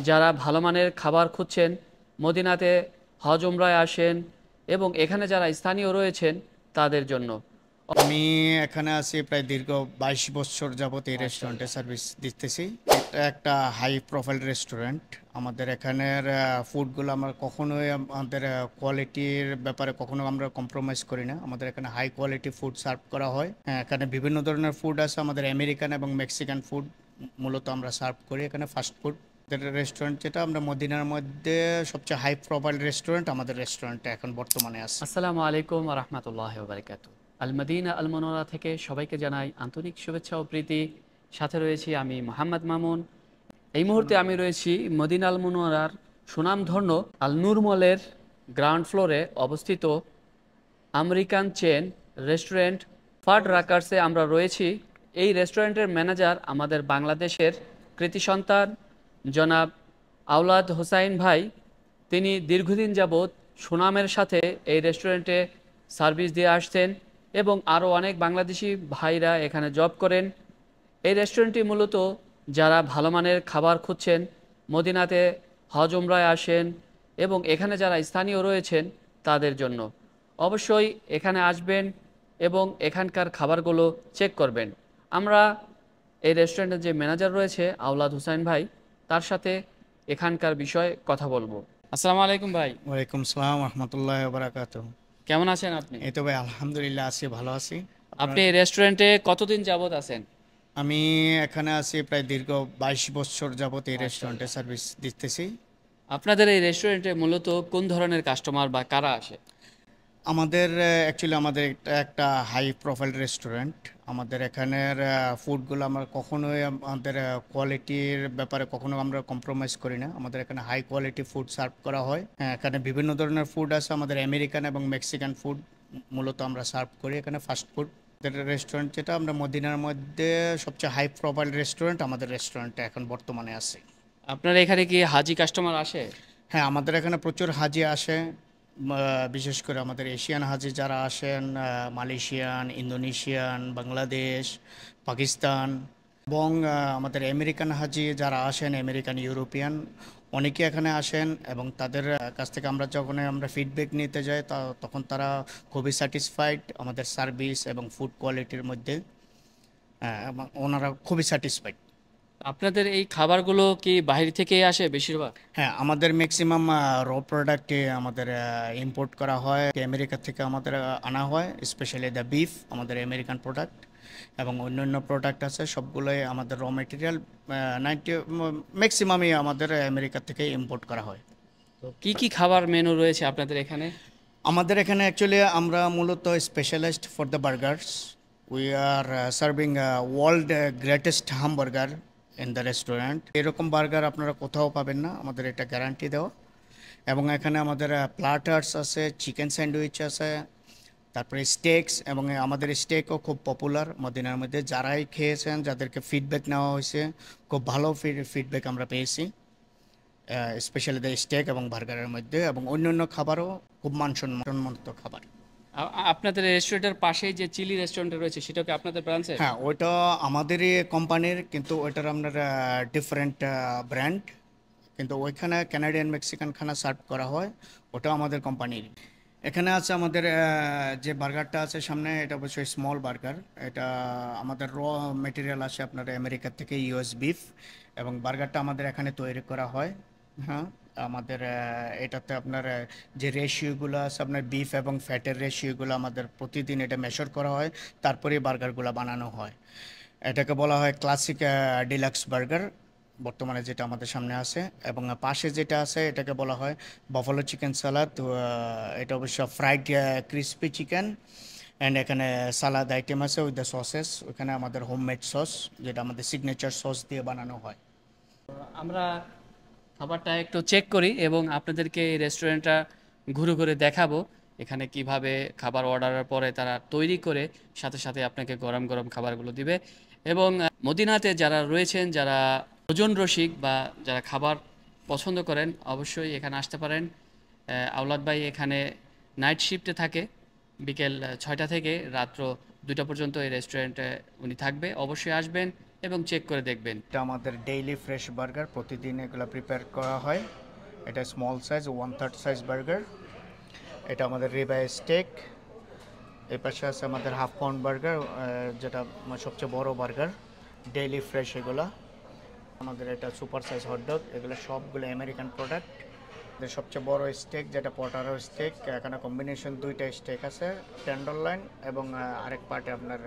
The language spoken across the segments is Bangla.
যারা ভালো মানের খাবার খুঁজছেন, মদিনাতে হজ উমরায় আসেন এবং এখানে যারা স্থানীয় রয়েছেন তাদের জন্য। আমি এখানে আছি প্রায় দীর্ঘ 22 বছর যাবত এই রেস্টুরেন্টে মাশাআল্লাহ। সার্ভিস দিতেছি। এটা একটা হাই প্রোফাইল রেস্টুরেন্ট। আমাদের এখানের ফুডগুলো আমরা কখনোই আমাদের কোয়ালিটির ব্যাপারে কখনো আমরা কম্প্রোমাইজ করি না। আমাদের এখানে হাই কোয়ালিটি ফুড সার্ভ করা হয়। হ্যাঁ, এখানে বিভিন্ন ধরনের ফুড আছে। আমাদের আমেরিকান এবং মেক্সিকান ফুড মূলত আমরা সার্ভ করি এখানে, ফাস্ট ফুড। রেস্টুরেন্ট যেটা আমরা মদিনার মধ্যে সবচেয়ে হাই প্রোফাইল রেস্টুরেন্ট, আমাদের রেস্টুরেন্টে এখন বর্তমানে আছে। আসসালামু আলাইকুম ওয়া রাহমাতুল্লাহি ওয়া বারাকাতুহু। আল মদিনা আল মুনাওয়ারা থেকে সবাইকে জানাই আন্তরিক শুভেচ্ছা ও প্রীতি। সাথে রয়েছি আমি মোহাম্মদ মামুন। এই মুহূর্তে আমি রয়েছি মদিনা আল মুনাওয়ারার সুনামধন্য আল নূর মলের গ্রাউন্ড ফ্লোরে অবস্থিত আমেরিকান চেন রেস্টুরেন্ট ফাড রাকার্সে আমরা রয়েছি। এই রেস্টুরেন্টের ম্যানেজার আমাদের বাংলাদেশের কৃতি সন্তান জনাব আওলাদ হোসাইন ভাই। তিনি দীর্ঘদিন যাবৎ সুনামের সাথে এই রেস্টুরেন্টে সার্ভিস দিয়ে আসছেন এবং আরও অনেক বাংলাদেশি ভাইরা এখানে জব করেন। এই রেস্টুরেন্টটি মূলত যারা ভালো মানের খাবার খুঁজছেন, মদিনাতে হজ উমরায় আসেন এবং এখানে যারা স্থানীয় রয়েছেন তাদের জন্য। অবশ্যই এখানে আসবেন এবং এখানকার খাবারগুলো চেক করবেন। আমরা এই রেস্টুরেন্টের যে ম্যানেজার রয়েছে আওলাদ হুসাইন ভাই, তার সাথে এখানকার বিষয়ে কথা বলবো। আসসালামু আলাইকুম ভাই। ওয়ালাইকুম সালাম রহমতুল্লাহ বারাকাতু। কেমন আছেন আপনি? এই তো ভাই, আলহামদুলিল্লাহ আছি, ভালো আছি। আপনার? আপনি এই রেস্টুরেন্টে কতদিন যাবত আছেন? আমি এখানে আছি প্রায় দীর্ঘ 22 বছর যাবত এই রেস্টুরেন্টে মাশাআল্লাহ। সার্ভিস দিতেছি। আপনাদের এই রেস্টুরেন্টে মূলত কোন ধরনের কাস্টমার বা কারা আসে? আমাদের অ্যাকচুয়ালি আমাদের এটা একটা হাই প্রোফাইল রেস্টুরেন্ট। আমাদের এখানের ফুডগুলো আমরা কখনোই আমাদের কোয়ালিটির ব্যাপারে কখনো আমরা কম্প্রোমাইজ করি না। আমাদের এখানে হাই কোয়ালিটি ফুড সার্ভ করা হয়। হ্যাঁ, এখানে বিভিন্ন ধরনের ফুড আছে। আমাদের আমেরিকান এবং মেক্সিকান ফুড মূলত আমরা সার্ভ করি এখানে, ফাস্ট ফুড। রেস্টুরেন্ট যেটা আমরা মদিনার মধ্যে সবচেয়ে হাই প্রোফাইল রেস্টুরেন্ট, আমাদের রেস্টুরেন্টে এখন বর্তমানে আছে। আপনার এখানে কি হাজি কাস্টমার আসে? হ্যাঁ, আমাদের এখানে প্রচুর হাজি আসে। বিশেষ করে আমাদের এশিয়ান হাজি যারা আসেন, মালয়েশিয়ান, ইন্দোনেশিয়ান, বাংলাদেশ, পাকিস্তান, এবং আমাদের আমেরিকান হাজি যারা আসেন, আমেরিকান, ইউরোপিয়ান, অনেকে এখানে আসেন। এবং তাদের কাছ থেকে আমরা যখন আমরা ফিডব্যাক নিতে যাই তখন তারা খুবই স্যাটিসফাইড আমাদের সার্ভিস এবং ফুড কোয়ালিটির মধ্যে। এবং ওনারা খুবই স্যাটিসফাইড। আপনাদের এই খাবারগুলো কি বাইরে থেকেই আসে বেশিরভাগ? হ্যাঁ, আমাদের ম্যাক্সিমাম র প্রোডাক্টে আমাদের ইম্পোর্ট করা হয় আমেরিকা থেকে, আমাদের আনা হয়। স্পেশালি দ্য বিফ আমাদের আমেরিকান প্রোডাক্ট, এবং অন্যান্য প্রোডাক্ট আছে সবগুলোই আমাদের র মেটেরিয়াল 90 ম্যাক্সিমামই আমাদের আমেরিকা থেকে ইম্পোর্ট করা হয়। তো কি কি খাবার মেনু রয়েছে আপনাদের এখানে? আমাদের এখানে অ্যাকচুয়ালি আমরা মূলত specialized for the burgers. We are serving world greatest hamburger in the restaurant. এরকম বার্গার আপনারা কোথাও পাবেন না, আমাদের এটা গ্যারান্টি দেওয়া। এবং এখানে আমাদের প্লাটার্স আছে, চিকেন স্যান্ডউইচ আছে, তারপরে স্টেকস, এবং আমাদের স্টেকও খুব পপুলার মদিনার মধ্যে। যারাই খেয়েছেন, যাদেরকে ফিডব্যাক নেওয়া হয়েছে, খুব ভালো ফিডব্যাক আমরা পেয়েছি, স্পেশালি দ্য স্টেক এবং বার্গারের মধ্যে। এবং অন্যান্য খাবারও খুব মানসম্মত খাবার। আপনাদের রেস্টুরেন্টের পাশেই যে চিলি রেস্টুরেন্ট রয়েছে সেটা কি আপনাদের ব্রাঞ্চের? হ্যাঁ, ওইটা আমাদেরই কোম্পানির, কিন্তু ওইটার আপনার ডিফারেন্ট ব্র্যান্ড। কিন্তু ওইখানে কানাডিয়ান মেক্সিকান খানা সার্ভ করা হয়, ওটাও আমাদের কোম্পানির। এখানে আছে আমাদের যে বার্গারটা আছে সামনে, এটা অবশ্যই স্মল বার্গার। এটা আমাদের র মেটেরিয়াল আসে আপনার আমেরিকা থেকে, ইউএস বিফ, এবং বার্গারটা আমাদের এখানে তৈরি করা হয়। হ্যাঁ, আমাদের এটাতে আপনার যে রেশিওগুলো আছে, আপনার বিফ এবং ফ্যাটের রেশিওগুলো আমাদের প্রতিদিন এটা মেশর করা হয়, তারপরেই বার্গারগুলো বানানো হয়। এটাকে বলা হয় ক্লাসিক ডিলাক্স বার্গার, বর্তমানে যেটা আমাদের সামনে আছে। এবং পাশে যেটা আছে এটাকে বলা হয় বাফালো চিকেন সালাদ। এটা অবশ্য ফ্রাইড ক্রিসপি চিকেন, অ্যান্ড এখানে সালাদ আইটেম আছে উইথ দ্য সসেস। ওখানে আমাদের হোমমেড সস, যেটা আমাদের সিগনেচার সস দিয়ে বানানো হয়। আমরা খাবারটা একটু চেক করি এবং আপনাদেরকে এই রেস্টুরেন্টটা ঘুরে ঘুরে দেখাবো এখানে কিভাবে খাবার অর্ডারের পরে তারা তৈরি করে সাথে সাথে আপনাকে গরম গরম খাবারগুলো দিবে। এবং মদিনাতে যারা রয়েছেন, যারা ভোজন রসিক বা যারা খাবার পছন্দ করেন, অবশ্যই এখানে আসতে পারেন। আওলাদ ভাই এখানে নাইট শিফটে থাকে, বিকেল 6টা থেকে রাত্র 2টা পর্যন্ত এই রেস্টুরেন্টে উনি থাকবে। অবশ্যই আসবেন এবং চেক করে দেখবেন। এটা আমাদের ডেইলি ফ্রেশ বার্গার, প্রতিদিন এগুলো প্রিপেয়ার করা হয়। এটা স্মল সাইজ 1/3 সাইজ বার্গার। এটা আমাদের রিবাই স্টেক। এই পাশে আছে আমাদের হাফ পাউন্ড বার্গার, যেটা সবচেয়ে বড় বার্গার, ডেইলি ফ্রেশ এগুলা। আমাদের এটা সুপার সাইজ হটডগ, এগুলো সবগুলো আমেরিকান প্রোডাক্ট। সবচেয়ে বড় স্টেক যেটা পটারো স্টেক, এখানে কম্বিনেশন 2টা স্টেক আছে, টেন্ডারলইন এবং আরেক পার্টে আপনার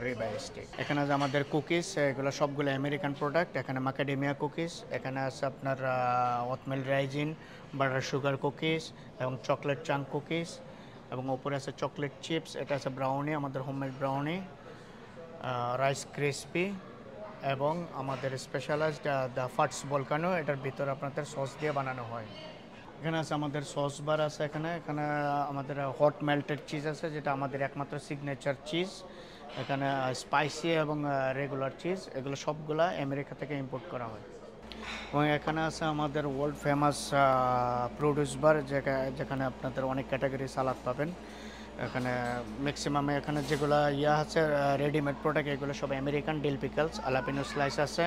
রিবাই স্টেক। এখানে আছে আমাদের কুকিজ, এগুলো সবগুলো আমেরিকান প্রোডাক্ট। এখানে মাকাডেমিয়া কুকিজ, এখানে আছে আপনার oatmeal Ryzen, butter sugar cookies এবং চকলেট চাঙ্ক কুকিজ, এবং ওপরে আছে চকলেট চিপস। এটা আছে ব্রাউনি, আমাদের হোমমেড ব্রাউনি, রাইস ক্রিসপি, এবং আমাদের স্পেশালাইজড দ্য ফাটস ভলকানো, এটার ভিতরে আপনাদের সস দিয়ে বানানো হয়। এখানে আছে আমাদের সস বার আছে, এখানে আমাদের হট মেল্টেড চিজ আছে, যেটা আমাদের একমাত্র সিগনেচার চিজ। এখানে স্পাইসি এবং রেগুলার চিজ, এগুলো সবগুলা আমেরিকা থেকে ইম্পোর্ট করা হয়। এবং এখানে আছে আমাদের ওয়ার্ল্ড ফেমাস প্রোডিউস বার, যেখানে আপনাদের অনেক ক্যাটাগরি সালাদ পাবেন। এখানে ম্যাক্সিমামে এখানে যেগুলো আছে রেডিমেড প্রোডাক্ট, এগুলো সব আমেরিকান। ডিল পিকলস, আলাপিনো স্লাইস আছে,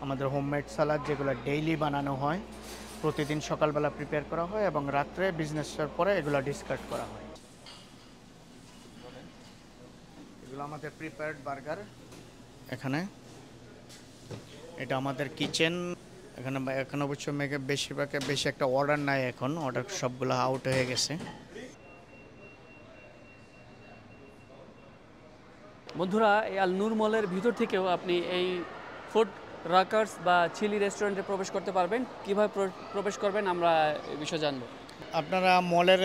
আমাদের হোমমেড সালাদ যেগুলো ডেইলি বানানো হয়, প্রতিদিন সকালবেলা প্রিপেয়ার করা হয় এবং রাত্রে বিজনেসের পরে এগুলো ডিসকার্ড করা হয়। এগুলো আমাদের প্রিপেয়ার্ড বার্গার। এখানে এটা আমাদের কিচেন। এখানে অবশ্য বেশি একটা অর্ডার নাই, এখন অর্ডার সবগুলো আউট হয়ে গেছে। বন্ধুরা, এই আল নূর মলের ভিতর থেকেও আপনি এই ফুড রাকার্স বা চিলি রেস্টুরেন্টে প্রবেশ করতে পারবেন। কিভাবে প্রবেশ করবেন আমরা এই বিষয়ে জানবো। আপনারা মলের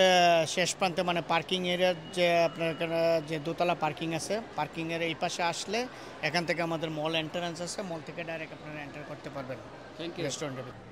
শেষ প্রান্তে, মানে পার্কিং এরিয়ার যে আপনার এখানে যে দোতলা পার্কিং আছে, পার্কিংয়ের এই পাশে আসলে এখান থেকে আমাদের মল এন্ট্রান্স আছে, মল থেকে ডাইরেক্ট আপনারা এন্টার করতে পারবেন থ্যাংক ইউ। রেস্টুরেন্টের ভিতরে।